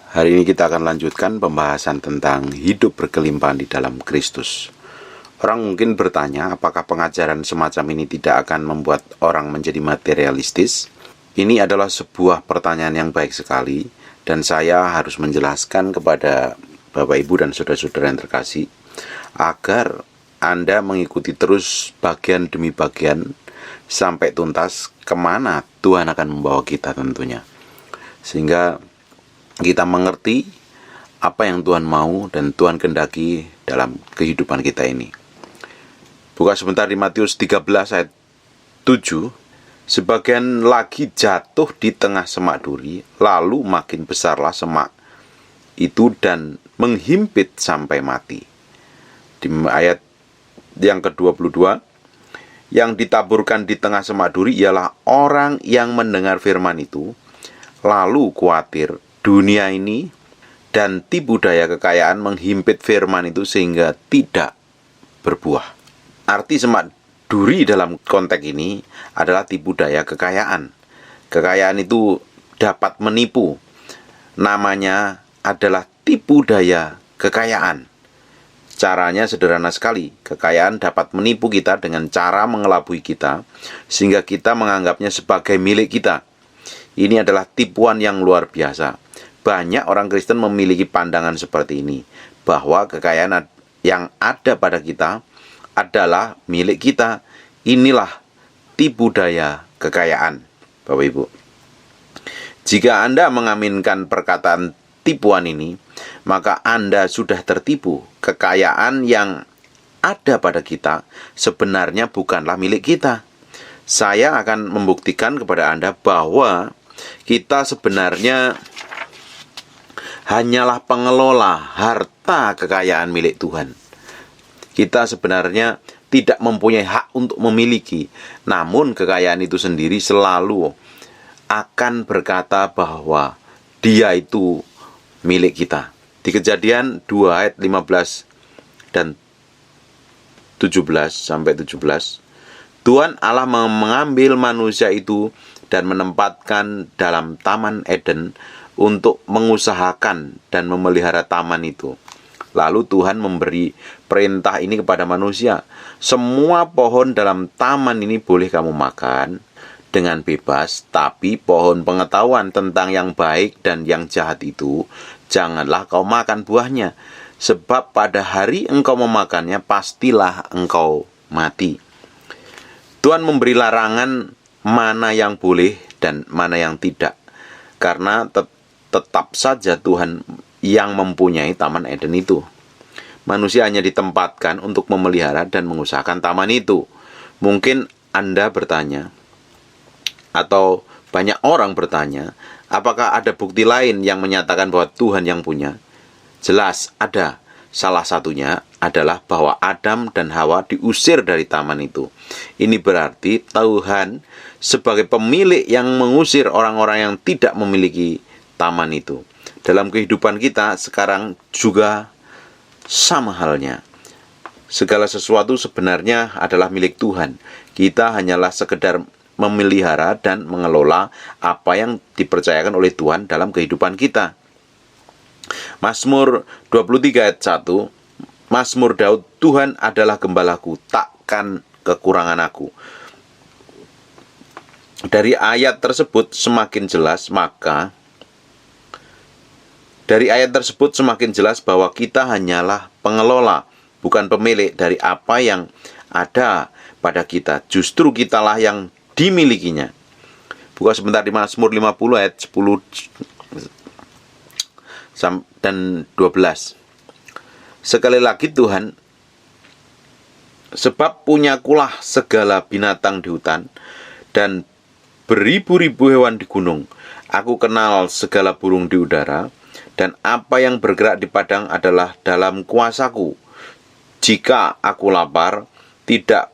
Hari ini kita akan lanjutkan pembahasan tentang hidup berkelimpahan di dalam Kristus. Orang mungkin bertanya, apakah pengajaran semacam ini tidak akan membuat orang menjadi materialistis? Ini adalah sebuah pertanyaan yang baik sekali, dan saya harus menjelaskan kepada Bapak Ibu dan saudara-saudara yang terkasih, agar Anda mengikuti terus bagian demi bagian sampai tuntas kemana Tuhan akan membawa kita tentunya. Sehingga kita mengerti apa yang Tuhan mau dan Tuhan kehendaki dalam kehidupan kita ini. Buka sebentar di Matius 13 ayat 7. Sebagian lagi jatuh di tengah semak duri, lalu makin besarlah semak itu dan menghimpit sampai mati. Di ayat yang ke-22, yang ditaburkan di tengah semak duri ialah orang yang mendengar firman itu, lalu khawatir dunia ini dan tipu daya kekayaan menghimpit firman itu sehingga tidak berbuah. Arti semak duri dalam konteks ini adalah tipu daya kekayaan. Kekayaan itu dapat menipu. Namanya adalah tipu daya kekayaan. Caranya sederhana sekali. Kekayaan dapat menipu kita dengan cara mengelabui kita sehingga kita menganggapnya sebagai milik kita. Ini adalah tipuan yang luar biasa. Banyak orang Kristen memiliki pandangan seperti ini, bahwa kekayaan yang ada pada kita adalah milik kita. Inilah tipu daya kekayaan, Bapak Ibu. Jika Anda mengaminkan perkataan tipuan ini, maka Anda sudah tertipu. Kekayaan yang ada pada kita sebenarnya bukanlah milik kita. Saya akan membuktikan kepada Anda bahwa kita sebenarnya hanyalah pengelola harta kekayaan milik Tuhan. Kita sebenarnya tidak mempunyai hak untuk memiliki, namun kekayaan itu sendiri selalu akan berkata bahwa dia itu milik kita. Di Kejadian 2 ayat 15 dan 17 sampai 17, Tuhan Allah mengambil manusia itu dan menempatkan dalam Taman Eden untuk mengusahakan dan memelihara taman itu. Lalu Tuhan memberi perintah ini kepada manusia. Semua pohon dalam taman ini boleh kamu makan dengan bebas, tapi pohon pengetahuan tentang yang baik dan yang jahat itu janganlah kau makan buahnya, sebab pada hari engkau memakannya pastilah engkau mati. Tuhan memberi larangan mana yang boleh dan mana yang tidak, karena tetap saja Tuhan yang mempunyai Taman Eden itu. Manusia hanya ditempatkan untuk memelihara dan mengusahakan taman itu. Mungkin Anda bertanya, atau banyak orang bertanya, apakah ada bukti lain yang menyatakan bahwa Tuhan yang punya? Jelas ada. Salah satunya adalah bahwa Adam dan Hawa diusir dari taman itu. Ini berarti Tuhan sebagai pemilik yang mengusir orang-orang yang tidak memiliki taman itu. Dalam kehidupan kita sekarang juga sama halnya. Segala sesuatu sebenarnya adalah milik Tuhan. Kita hanyalah sekedar memelihara dan mengelola apa yang dipercayakan oleh Tuhan dalam kehidupan kita. Mazmur 23 ayat 1, Mazmur Daud, Tuhan adalah gembalaku, takkan kekurangan aku. Dari ayat tersebut semakin jelas, bahwa kita hanyalah pengelola, bukan pemilik dari apa yang ada pada kita. Justru kitalah yang dimilikinya. Buka sebentar di Mazmur 50 ayat 10 dan 12. Sekali lagi Tuhan, sebab punyakulah segala binatang di hutan dan beribu-ribu hewan di gunung. Aku kenal segala burung di udara, dan apa yang bergerak di padang adalah dalam kuasaku. Jika aku lapar, tidak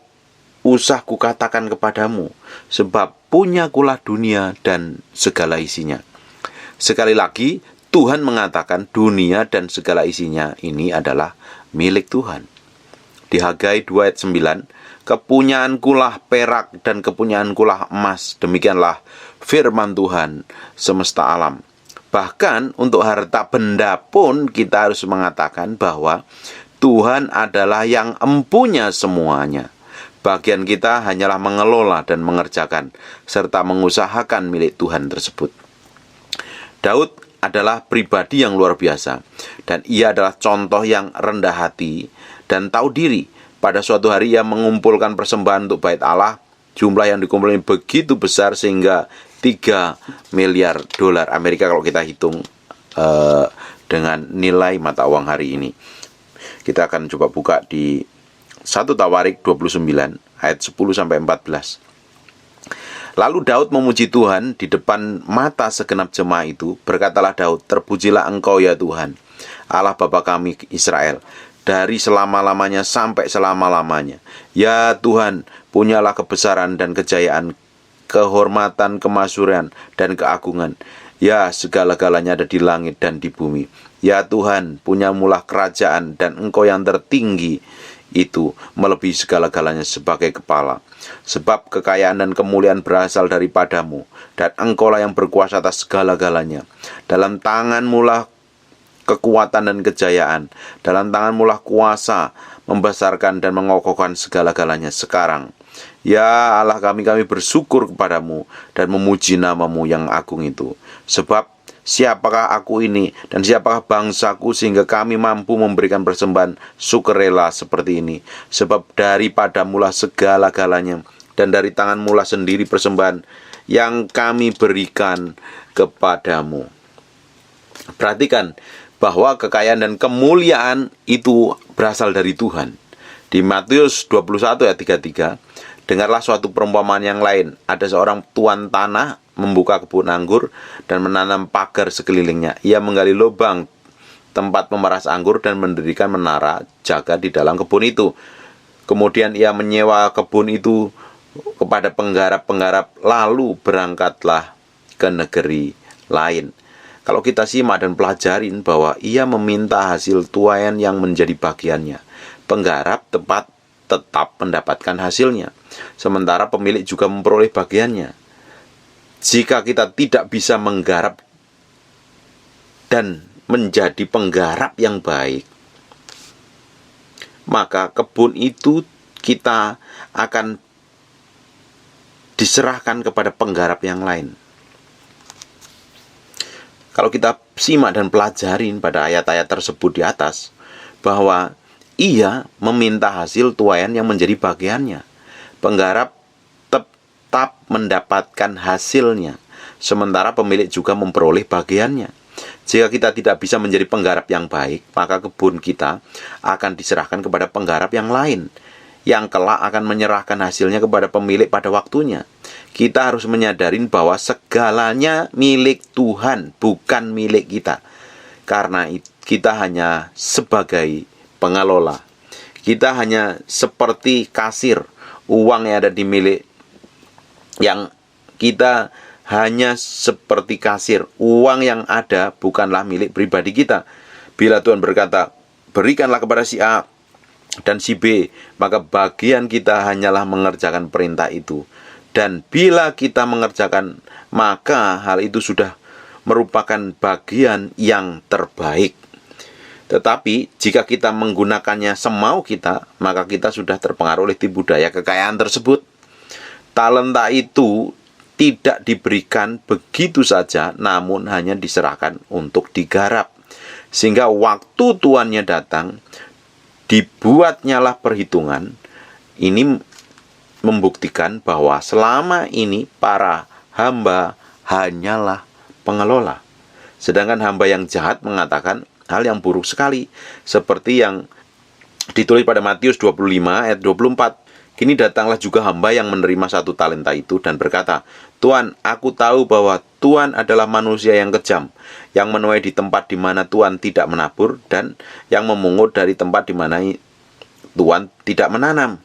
usah kukatakan kepadamu, sebab punyakulah dunia dan segala isinya. Sekali lagi, Tuhan mengatakan dunia dan segala isinya ini adalah milik Tuhan. Di Hagai 2 ayat 9, kepunyaankulah perak dan kepunyaankulah emas, demikianlah firman Tuhan semesta alam. Bahkan untuk harta benda pun kita harus mengatakan bahwa Tuhan adalah yang empunya semuanya. Bagian kita hanyalah mengelola dan mengerjakan serta mengusahakan milik Tuhan tersebut. Daud adalah pribadi yang luar biasa, dan ia adalah contoh yang rendah hati dan tahu diri. Pada suatu hari ia mengumpulkan persembahan untuk bait Allah. Jumlah yang dikumpulkan begitu besar sehingga 3 miliar dolar Amerika kalau kita hitung dengan nilai mata uang hari ini. Kita akan coba buka di 1 Tawarik 29 ayat 10-14. Lalu Daud memuji Tuhan di depan mata segenap jemaah itu. Berkatalah Daud, "Terpujilah Engkau ya Tuhan, Allah Bapa kami Israel, dari selama-lamanya sampai selama-lamanya. Ya Tuhan, punyalah kebesaran dan kejayaan, kehormatan, kemasyhuran, dan keagungan. Ya, segala-galanya ada di langit dan di bumi. Ya Tuhan, punyamulah kerajaan, dan Engkau yang tertinggi itu melebihi segala-galanya sebagai kepala. Sebab kekayaan dan kemuliaan berasal daripadamu, dan Engkaulah yang berkuasa atas segala-galanya. Dalam tanganmulah kekuatan dan kejayaan, dalam tanganmulah kuasa membesarkan dan mengokohkan segala-galanya sekarang. Ya Allah kami bersyukur kepadamu dan memuji namamu yang agung itu. Sebab siapakah aku ini dan siapakah bangsaku sehingga kami mampu memberikan persembahan sukarela seperti ini? Sebab daripadamulah segala-galanya, dan dari tanganmulah sendiri persembahan yang kami berikan kepadamu." Perhatikan bahwa kekayaan dan kemuliaan itu berasal dari Tuhan. Di Matius 21 ayat 33, "Dengarlah suatu perumpamaan yang lain. Ada seorang tuan tanah membuka kebun anggur dan menanam pagar sekelilingnya. Ia menggali lubang tempat memeras anggur dan mendirikan menara jaga di dalam kebun itu. Kemudian ia menyewa kebun itu kepada penggarap-penggarap, lalu berangkatlah ke negeri lain." Kalau kita simak dan pelajarin bahwa ia meminta hasil tuaian yang menjadi bagiannya. Penggarap tetap mendapatkan hasilnya, sementara pemilik juga memperoleh bagiannya. Jika kita tidak bisa menggarap dan menjadi penggarap yang baik, maka kebun itu kita akan diserahkan kepada penggarap yang lain. Kalau kita simak dan pelajarin pada ayat-ayat tersebut di atas, bahwa ia meminta hasil tuaian yang menjadi bagiannya. Penggarap tetap mendapatkan hasilnya, sementara pemilik juga memperoleh bagiannya. Jika kita tidak bisa menjadi penggarap yang baik, maka kebun kita akan diserahkan kepada penggarap yang lain, yang kelak akan menyerahkan hasilnya kepada pemilik pada waktunya. Kita harus menyadari bahwa segalanya milik Tuhan, bukan milik kita. Karena kita hanya sebagai pengelola. Kita hanya seperti kasir. Uang yang ada di milik yang kita hanya seperti kasir. Uang yang ada bukanlah milik pribadi kita. Bila Tuhan berkata, "Berikanlah kepada si A dan si B," maka bagian kita hanyalah mengerjakan perintah itu. Dan bila kita mengerjakan, maka hal itu sudah merupakan bagian yang terbaik. Tetapi jika kita menggunakannya semau kita, maka kita sudah terpengaruh oleh tipu daya kekayaan tersebut. Talenta itu tidak diberikan begitu saja, namun hanya diserahkan untuk digarap. Sehingga waktu tuannya datang, dibuatnyalah perhitungan. Ini membuktikan bahwa selama ini para hamba hanyalah pengelola. Sedangkan hamba yang jahat mengatakan hal yang buruk sekali, seperti yang ditulis pada Matius 25 ayat 24. "Kini datanglah juga hamba yang menerima 1 talenta itu dan berkata, 'Tuan, aku tahu bahwa Tuan adalah manusia yang kejam, yang menuai di tempat di mana Tuan tidak menabur, dan yang memungut dari tempat di mana Tuan tidak menanam.'"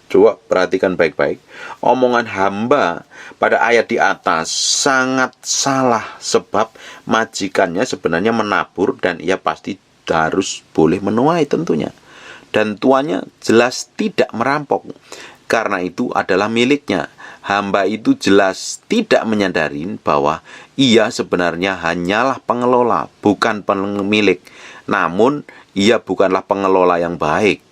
Coba perhatikan baik-baik. Omongan hamba pada ayat di atas sangat salah, sebab majikannya sebenarnya menabur dan ia pasti harus boleh menuai tentunya. Dan tuannya jelas tidak merampok. karena itu adalah miliknya. Hamba itu jelas tidak menyadari bahwa ia sebenarnya hanyalah pengelola, bukan pemilik. Namun, ia bukanlah pengelola yang baik.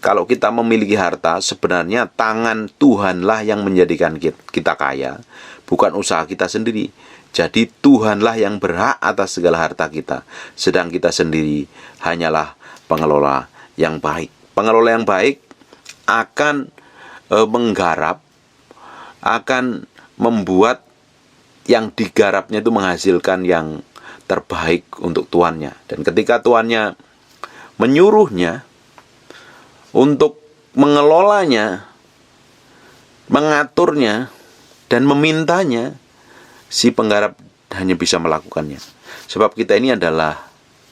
Kalau kita memiliki harta, sebenarnya tangan Tuhanlah yang menjadikan kita kaya, bukan usaha kita sendiri. Jadi Tuhanlah yang berhak atas segala harta kita, sedang kita sendiri hanyalah pengelola yang baik. Pengelola yang baik akan menggarap, akan membuat yang digarapnya itu menghasilkan yang terbaik untuk tuannya. Dan ketika tuannya menyuruhnya untuk mengelolanya, mengaturnya, dan memintanya, si penggarap hanya bisa melakukannya. Sebab kita ini adalah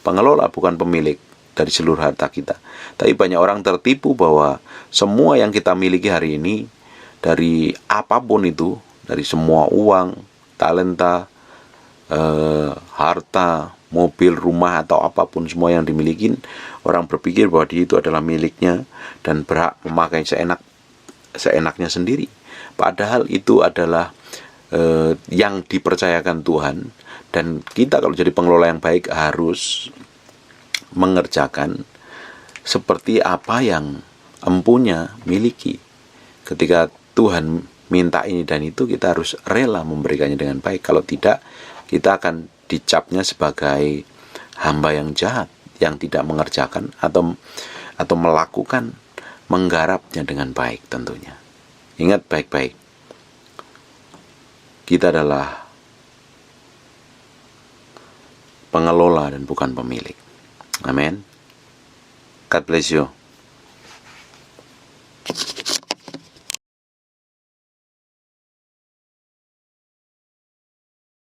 pengelola, bukan pemilik dari seluruh harta kita. Tapi banyak orang tertipu bahwa semua yang kita miliki hari ini, dari apapun itu, dari semua uang, talenta, harta, mobil, rumah, atau apapun semua yang dimiliki, orang berpikir bahwa dia itu adalah miliknya dan berhak memakai seenaknya sendiri. Padahal itu adalah yang dipercayakan Tuhan, dan kita kalau jadi pengelola yang baik harus mengerjakan seperti apa yang empunya miliki. Ketika Tuhan minta ini dan itu, kita harus rela memberikannya dengan baik. Kalau tidak, kita akan dicapnya sebagai hamba yang jahat, yang tidak mengerjakan atau melakukan, menggarapnya dengan baik tentunya. Ingat baik-baik, kita adalah pengelola dan bukan pemilik. Amin. God bless you.